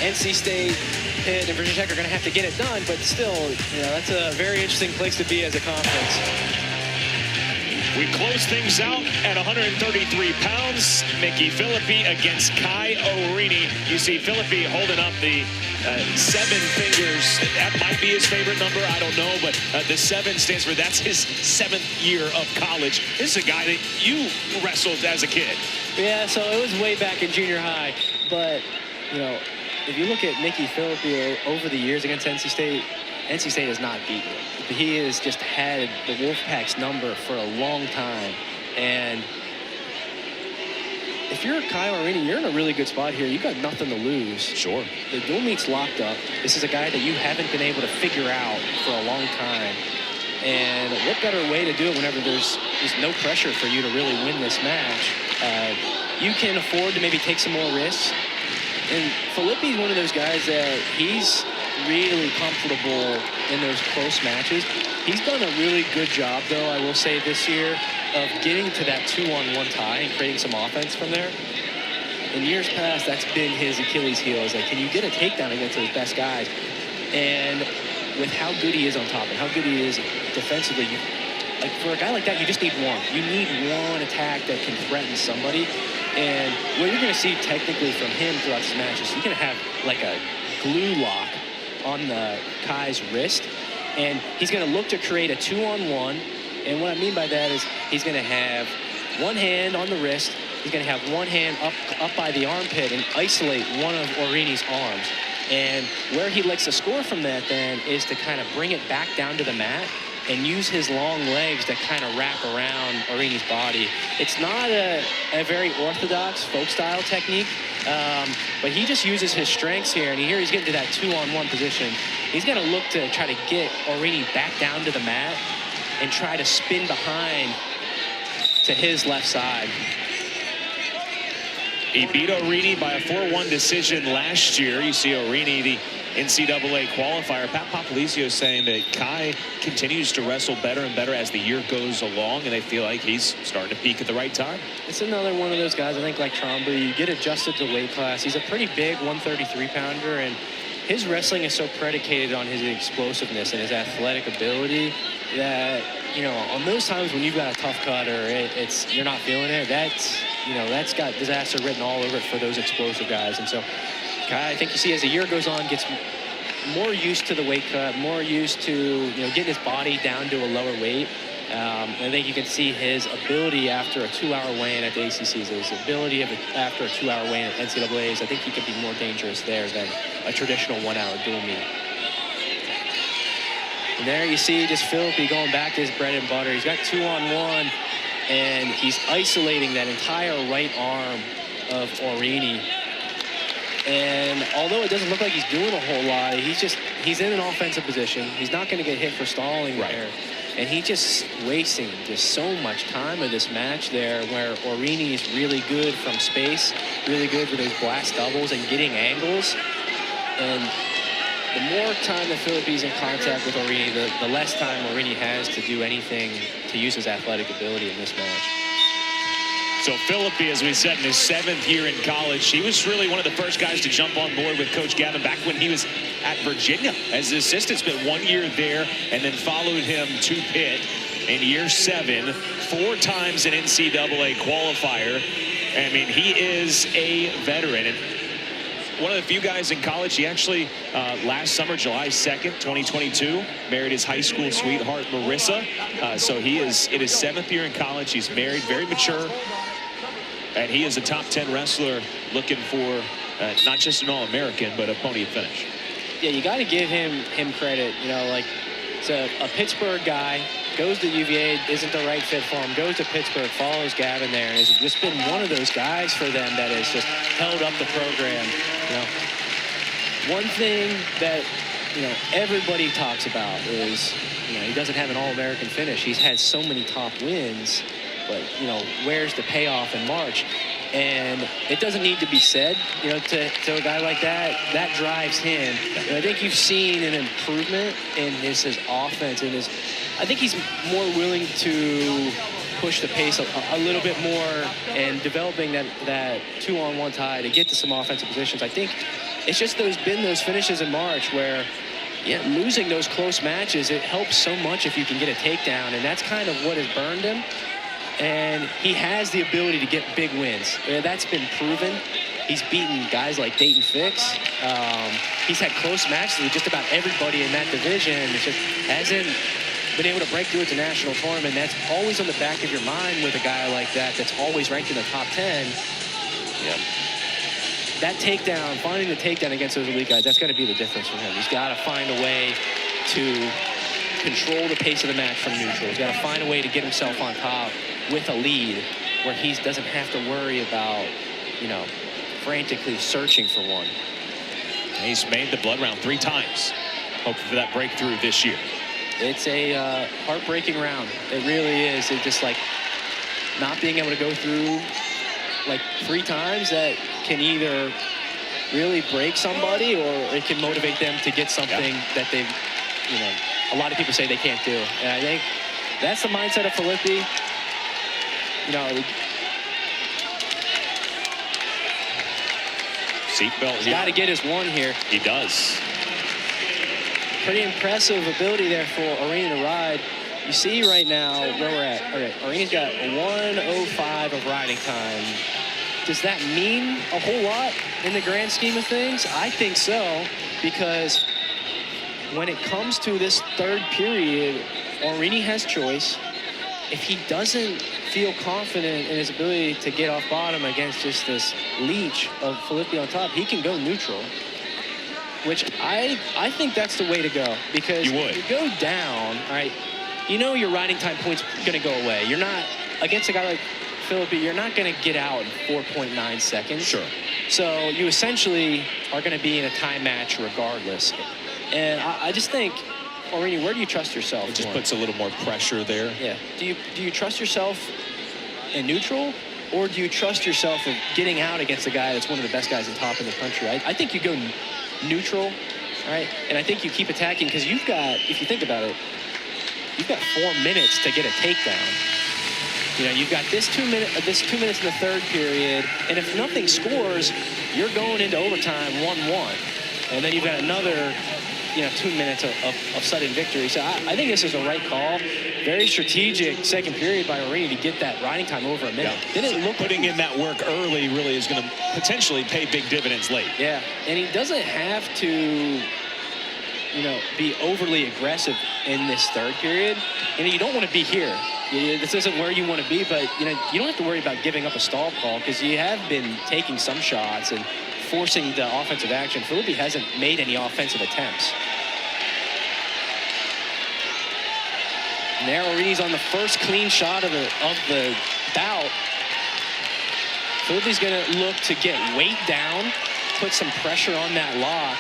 NC State, Pitt, and Virginia Tech are going to have to get it done, but still, that's a very interesting place to be as a conference. We close things out at 133 pounds. Micky Phillippi against Kai Orine. You see Phillippi holding up the 7 fingers. That might be his favorite number. I don't know, but the 7 stands for that's his 7th year of college. This is a guy that you wrestled as a kid. Yeah, so it was way back in junior high. But, if you look at Micky Phillippi over the years against NC State has not beaten him. He has just had the Wolfpack's number for a long time. And if you're Kai Orine, you're in a really good spot here. You've got nothing to lose. Sure. The dual meet's locked up. This is a guy that you haven't been able to figure out for a long time. And what better way to do it whenever there's no pressure for you to really win this match? You can afford to maybe take some more risks. And Phillippi's one of those guys that he's really comfortable in those close matches. He's done a really good job, though, I will say, this year of getting to that 2-on-1 tie and creating some offense from there. In years past, that's been his Achilles heel. Is like, can you get a takedown against those best guys? And with how good he is on top and how good he is defensively, like for a guy like that, you just need one. You need one attack that can threaten somebody. And what you're going to see technically from him throughout this match is he's going to have like a glue lock on the Kai's wrist, and he's going to look to create a 2-on-1. And what I mean by that is he's going to have one hand on the wrist, he's going to have one hand up by the armpit and isolate one of Orine's arms. And where he likes to score from that then is to kind of bring it back down to the mat and use his long legs to kind of wrap around Orine's body. It's not a very orthodox folk-style technique, but he just uses his strengths here, and here he's getting to that 2-on-1 position. He's going to look to try to get Orine back down to the mat and try to spin behind to his left side. He beat Orine by a 4-1 decision last year. You see Orine, the NCAA qualifier. Pat Popolizio saying that Kai continues to wrestle better and better as the year goes along, and they feel like he's starting to peak at the right time. It's another one of those guys, I think, like Trombley, you get adjusted to weight class. He's a pretty big 133-pounder, and his wrestling is so predicated on his explosiveness and his athletic ability that, on those times when you've got a tough cutter, you're not feeling it, that's got disaster written all over it for those explosive guys. And so Kai, I think you see as the year goes on, gets more used to the weight cut, more used to getting his body down to a lower weight. I think you can see his ability after a 2-hour weigh-in at the ACCs, his ability after a 2-hour weigh-in at NCAAs. I think he could be more dangerous there than a traditional 1-hour dual meet. And there you see just Phillippi going back to his bread and butter. He's got 2-on-1, and he's isolating that entire right arm of Orine. And although it doesn't look like he's doing a whole lot, he's in an offensive position. He's not going to get hit for stalling there. And he's just wasting just so much time of this match there, where Orine is really good from space, really good with those blast doubles and getting angles. And the more time that Phillippi's in contact with Orine, the less time Orine has to do anything to use his athletic ability in this match. So Phillippi, as we said, in his 7th year in college, he was really one of the first guys to jump on board with Coach Gavin back when he was at Virginia as an assistant. Spent 1 year there and then followed him to Pitt in year 7, 4 times an NCAA qualifier. I mean, he is a veteran. And one of the few guys in college, he actually, last summer, July 2nd, 2022, married his high school sweetheart, Marissa. So he is in his 7th year in college. He's married, very mature. And he is a top 10 wrestler looking for not just an All-American, but a podium finish. Yeah, you got to give him credit. It's a Pittsburgh guy, goes to UVA, isn't the right fit for him, goes to Pittsburgh, follows Gavin there, and has just been one of those guys for them that has just held up the program. One thing that everybody talks about is he doesn't have an All-American finish. He's had so many top wins, but where's the payoff in March? And it doesn't need to be said, to a guy like that. That drives him. And I think you've seen an improvement in his offense. I think he's more willing to push the pace a little bit more and developing that 2-on-1 tie to get to some offensive positions. I think it's just been those finishes in March where, yeah, losing those close matches, it helps so much if you can get a takedown, and that's kind of what has burned him. And he has the ability to get big wins. That's been proven. He's beaten guys like Dayton Fix. He's had close matches with just about everybody in that division. It just hasn't been able to break through at the national tournament. That's always on the back of your mind with a guy like that that's always ranked in the top 10. Yeah. That takedown, finding the takedown against those elite guys, that's got to be the difference for him. He's got to find a way to control the pace of the match from neutral. He's got to find a way to get himself on top with a lead where he doesn't have to worry about, you know, frantically searching for one. He's made the blood round 3 times. Hoping for that breakthrough this year. It's a heartbreaking round. It really is. It's just like not being able to go through like 3 times that can either really break somebody or it can motivate them to get something that they've, you know, a lot of people say they can't do. And I think that's the mindset of Phillippi. You know, seatbelt. He's got to get his one here. He does. Pretty impressive ability there for Orine to ride. You see right now where we're at. Okay, Orine's got 1:05 of riding time. Does that mean a whole lot in the grand scheme of things? I think so, because when it comes to this third period, Orine has choice. If he doesn't feel confident in his ability to get off bottom against just this leech of Phillippi on top, he can go neutral, which I think that's the way to go, because if you go down, all right, you know your riding time point's going to go away. You're not, against a guy like Phillippi, you're not going to get out in 4.9 seconds. Sure. So you essentially are going to be in a time match regardless. And I just think, Orine, where do you trust yourself? It just puts a little more pressure there. Yeah. Do you trust yourself in neutral, or do you trust yourself in getting out against a guy that's one of the best guys in top in the country? I think you go neutral, all right? And I think you keep attacking, because you've got, if you think about it, you've got 4 minutes to get a takedown. You know, you've got this 2 minutes in the third period, and if nothing scores, you're going into overtime 1-1. And then you've got another, 2 minutes of sudden victory. So I think this is a right call. Very strategic second period by Orine to get that riding time over a minute. Yeah. Didn't look putting in that work early really is going to potentially pay big dividends late. Yeah, and he doesn't have to, be overly aggressive in this third period. You don't want to be here. This isn't where you want to be, but you don't have to worry about giving up a stall call, because you have been taking some shots and forcing the offensive action. Phillippi hasn't made any offensive attempts. And there, Orine's on the first clean shot of the bout. Phillippi's going to look to get weight down, put some pressure on that lock.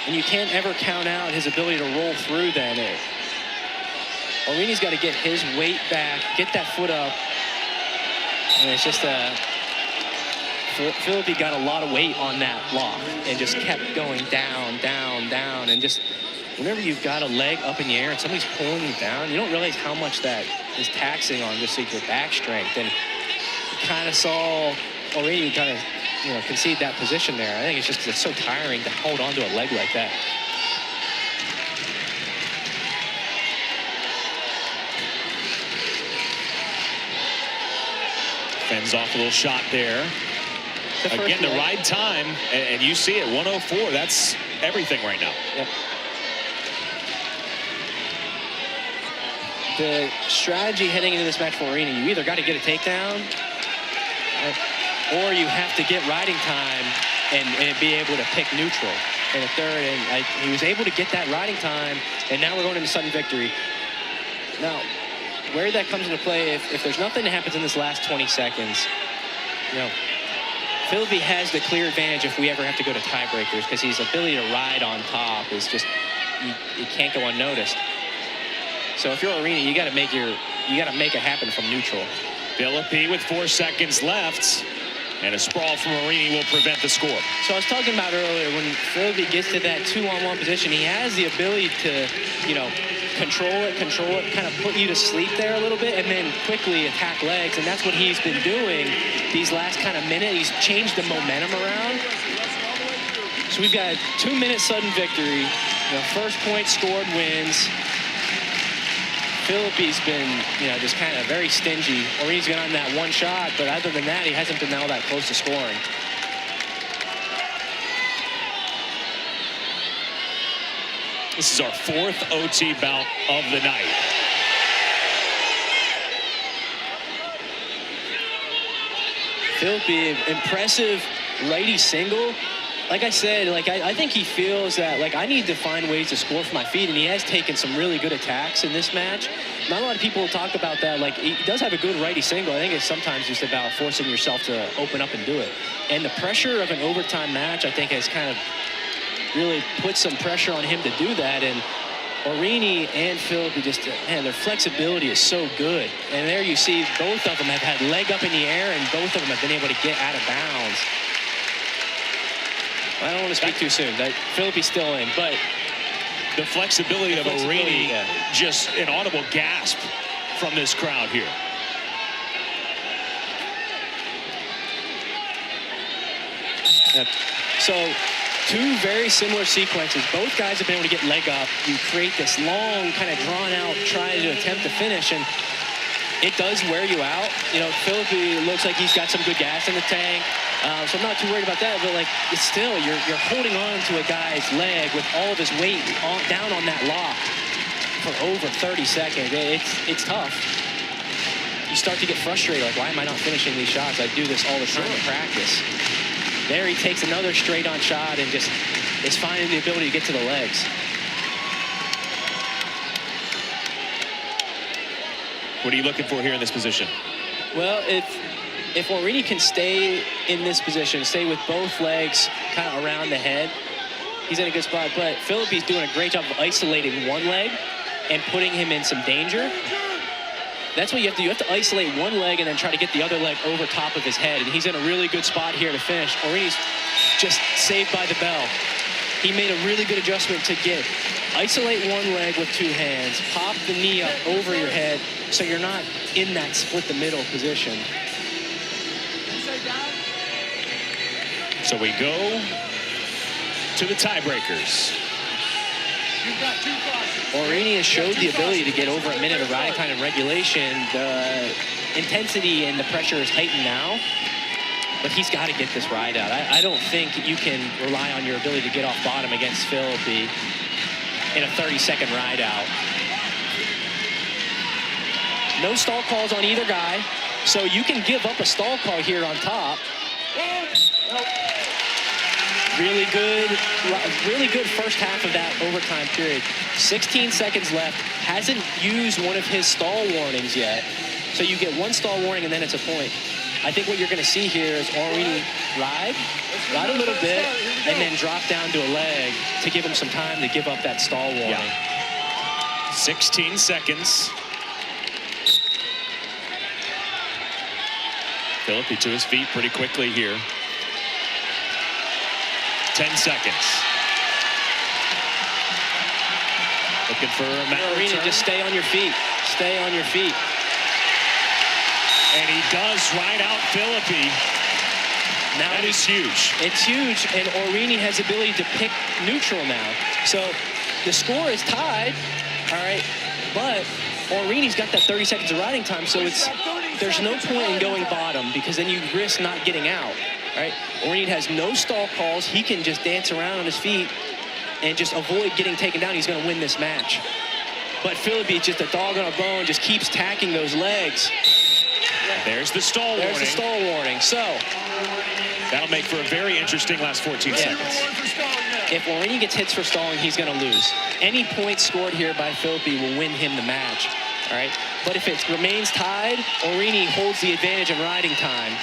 And you can't ever count out his ability to roll through then. Orine's got to get his weight back, get that foot up. And it's just Phillippi got a lot of weight on that lock and just kept going down, down, down. And just whenever you've got a leg up in the air and somebody's pulling you down, you don't realize how much that is taxing on just like your back strength. And you kind of saw Orine kind of, concede that position there. I think it's just 'cause it's so tiring to hold on to a leg like that. Fends off a little shot there. Again, the ride time, and you see it, 1:04. That's everything right now. Yep. The strategy heading into this match for Orine, you either got to get a takedown, or you have to get riding time and be able to pick neutral in the third. And he was able to get that riding time, and now we're going into sudden victory. Now, where that comes into play, if there's nothing that happens in this last 20 seconds, Phillippi has the clear advantage if we ever have to go to tiebreakers, because his ability to ride on top is just, you can't go unnoticed. So if you're Orine, you got to make it happen from neutral. Phillippi with 4 seconds left, and a sprawl from Orine will prevent the score. So I was talking about earlier, when Phillippi gets to that 2-on-1 position, he has the ability to, control it, kind of put you to sleep there a little bit, and then quickly attack legs. And that's what he's been doing these last kind of minute. He's changed the momentum around. So we've got a 2-minute sudden victory. First point scored wins. Phillippi's been, just kind of very stingy. Orine's got on that one shot, but other than that, he hasn't been all that close to scoring. This is our 4th OT bout of the night. Phillippi, impressive righty single. Like I said, I think he feels that, I need to find ways to score from my feet, and he has taken some really good attacks in this match. Not a lot of people talk about that. He does have a good righty single. I think it's sometimes just about forcing yourself to open up and do it. And the pressure of an overtime match, I think, has kind of really put some pressure on him to do that. And Orine and Phillippi, just, man, their flexibility is so good. And there you see both of them have had leg up in the air, and both of them have been able to get out of bounds. I don't want to speak too soon. Phillippi's still in, but the flexibility of Orine, just an audible gasp from this crowd here. So, 2 very similar sequences. Both guys have been able to get leg up. You create this long, kind of drawn out, try to attempt to finish, and it does wear you out. Phillippi looks like he's got some good gas in the tank. So I'm not too worried about that, but it's still, you're holding on to a guy's leg with all of his weight down on that lock for over 30 seconds. It's tough. You start to get frustrated, why am I not finishing these shots? I do this all the time in practice. There he takes another straight-on shot and just is finding the ability to get to the legs. What are you looking for here in this position? Well, if Orine can stay in this position, stay with both legs kind of around the head, he's in a good spot. But Phillippi's doing a great job of isolating one leg and putting him in some danger. That's what you have to do. You have to isolate one leg and then try to get the other leg over top of his head. And he's in a really good spot here to finish. Orine's just saved by the bell. He made a really good adjustment to isolate one leg with 2 hands, pop the knee up over your head so you're not in that split the middle position. So we go to the tiebreakers. Orine has showed the ability to get over a minute of riding time in regulation. The intensity and the pressure is heightened now, but he's got to get this ride out. I don't think you can rely on your ability to get off bottom against Phillippi in a 30-second ride out. No stall calls on either guy, so you can give up a stall call here on top. Really good first half of that overtime period. 16 seconds left. Hasn't used one of his stall warnings yet. So you get 1 stall warning and then it's a point. I think what you're going to see here is Orine ride a little bit, and then drop down to a leg to give him some time to give up that stall warning. Yeah. 16 seconds. Phillippi to his feet pretty quickly here. 10 seconds. Looking for a mat Orine, return. just stay on your feet. Stay on your feet. And he does ride out Phillippi. Now that is huge. It's huge, and Orine has the ability to pick neutral now. So the score is tied, all right, but Orine's got that 30 seconds of riding time, so there's no point in going bottom because then you risk not getting out. Right? Orine has no stall calls. He can just dance around on his feet and just avoid getting taken down. He's going to win this match. But Phillippi, just a dog on a bone, just keeps tacking those legs. There's the stall warning. There's the stall warning. So that'll make for a very interesting last 14 seconds. If Orine gets hits for stalling, he's going to lose. Any point scored here by Phillippi will win him the match. All right? But if it remains tied, Orine holds the advantage in riding time.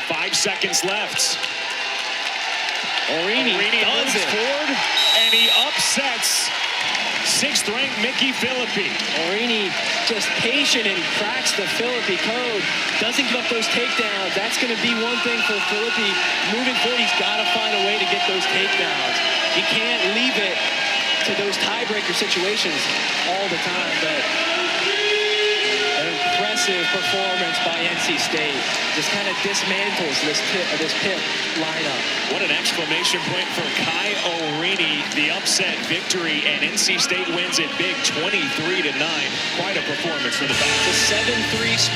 5 seconds left. Orine does moves it. Forward, and he upsets 6th-ranked Micky Phillippi. Orine just patient and cracks the Phillippi code. Doesn't give up those takedowns. That's going to be one thing for Phillippi. Moving forward, he's got to find a way to get those takedowns. You can't leave it to those tiebreaker situations all the time, but an impressive performance by NC State. Just kind of dismantles this Pitt lineup. What an exclamation point for Kai Orine, the upset victory, and NC State wins it big 23-9. Quite a performance for the Bats. The 7-3